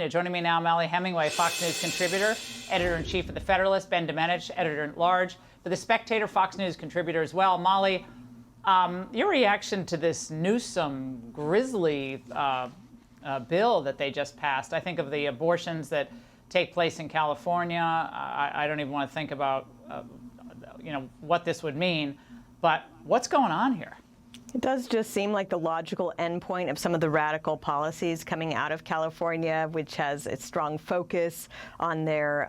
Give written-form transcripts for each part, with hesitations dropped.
Joining me now, Mollie Hemingway, Fox News contributor, editor-in-chief of The Federalist, Ben Domenech, editor-at-large for The Spectator, Fox News contributor as well. Mollie, your reaction to this Newsom grisly bill that they just passed. I think of the abortions that take place in California. I don't even want to think about what this would mean. But what's going on here? It does just seem like the logical endpoint of some of the radical policies coming out of California, which has a strong focus on their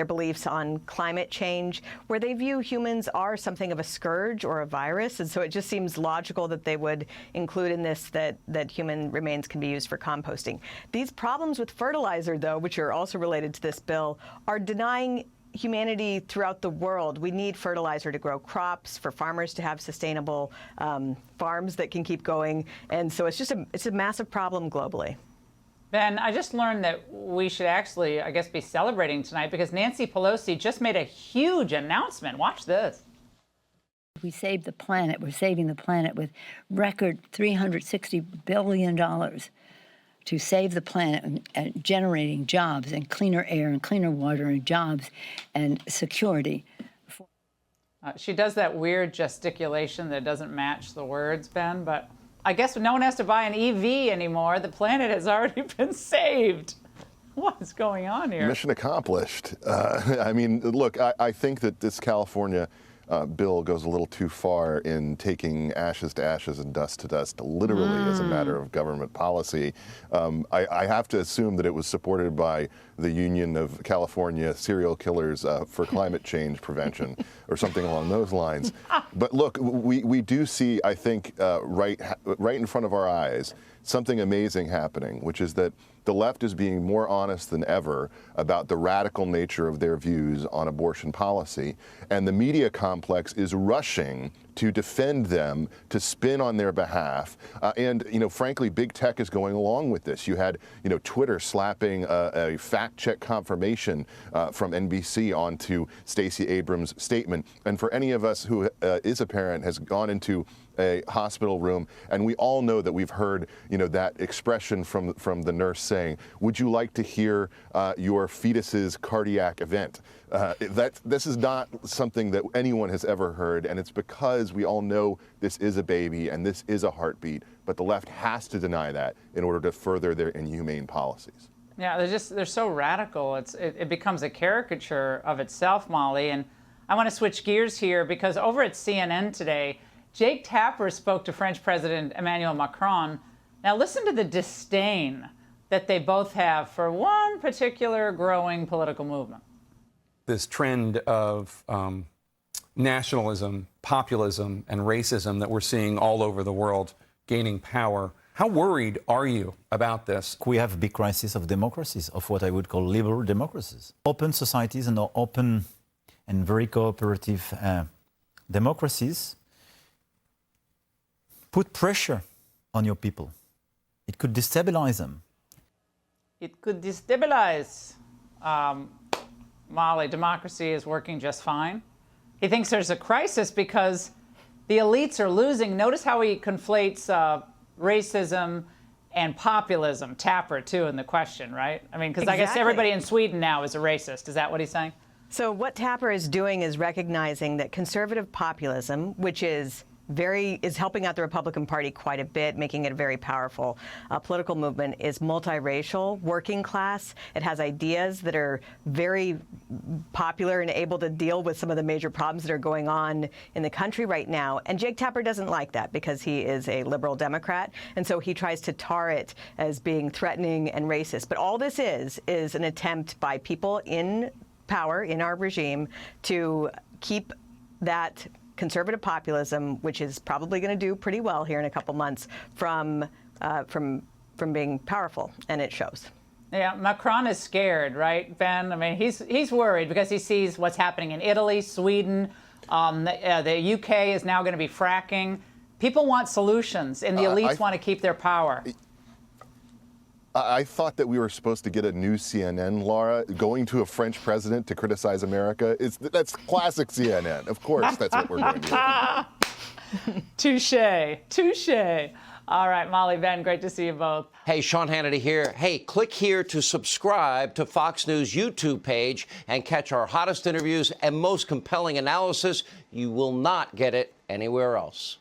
beliefs on climate change, where they view humans are something of a scourge or a virus. And so it just seems logical that they would include in this that human remains can be used for composting. These problems with fertilizer, though, which are also related to this bill, are denying humanity throughout the world. We need fertilizer to grow crops, for farmers to have sustainable farms that can keep going. And so it's a massive problem globally. Ben, I just learned that we should actually, I guess, be celebrating tonight because Nancy Pelosi just made a huge announcement. Watch this. We saved the planet. We're saving the planet with record $360 billion to save the planet and generating jobs and cleaner air and cleaner water and jobs and security. She does that weird gesticulation that doesn't match the words, Ben, but I guess no one has to buy an EV anymore. The planet has already been saved. What is going on here? Mission accomplished. I mean, look, I think that this California bill goes a little too far in taking ashes to ashes and dust to dust, literally as a matter of government policy. I have to assume that it was supported by the Union of California Serial Killers for Climate Change Prevention or something along those lines. But look, we do see, I think, right in front of our eyes, something amazing happening, which is that the left is being more honest than ever about the radical nature of their views on abortion policy, and the media complex is rushing to defend them, to spin on their behalf. And frankly, big tech is going along with this. You had, Twitter slapping a fact-check confirmation from NBC onto Stacey Abrams' statement. And for any of us who is a parent, has gone into a hospital room, and we all know that we've heard, that expression from the nurse saying, "Would you like to hear your fetus's cardiac event?" This is not something that anyone has ever heard, and it's because we all know this is a baby and this is a heartbeat, but the left has to deny that in order to further their inhumane policies. Yeah, they're so radical. It becomes a caricature of itself, Mollie. And I want to switch gears here because over at CNN today, Jake Tapper spoke to French President Emmanuel Macron. Now listen to the disdain that they both have for one particular growing political movement. This trend of nationalism, populism, and racism that we're seeing all over the world gaining power. How worried are you about this? We have a big crisis of democracies, of what I would call liberal democracies. Open societies and open and very cooperative democracies put pressure on your people. It could destabilize them. It could destabilize. Mollie, democracy is working just fine. He thinks there's a crisis because the elites are losing. Notice how he conflates racism and populism. Tapper, too, in the question, right? I mean, because Exactly. I guess everybody in Sweden now is a racist. Is that what he's saying? So what Tapper is doing is recognizing that conservative populism, which is helping out the Republican Party quite a bit, making it a very powerful political movement, is multiracial, working class. It has ideas that are very popular and able to deal with some of the major problems that are going on in the country right now. And Jake Tapper doesn't like that because he is a liberal Democrat, and so he tries to tar it as being threatening and racist. But all this is an attempt by people in power, in our regime, to keep that conservative populism, which is probably going to do pretty well here in a couple months, from being powerful, and it shows. Yeah, Macron is scared, right, Ben? I mean, he's worried because he sees what's happening in Italy, Sweden. The UK is now going to be fracking. People want solutions, and the elites want to keep their power. I thought that we were supposed to get a new CNN, Laura, going to a French president to criticize America. That's classic CNN. Of course, that's what we're going to do. Touche, touche. All right, Mollie, Ben, great to see you both. Hey, Sean Hannity here. Hey, click here to subscribe to Fox News YouTube page and catch our hottest interviews and most compelling analysis. You will not get it anywhere else.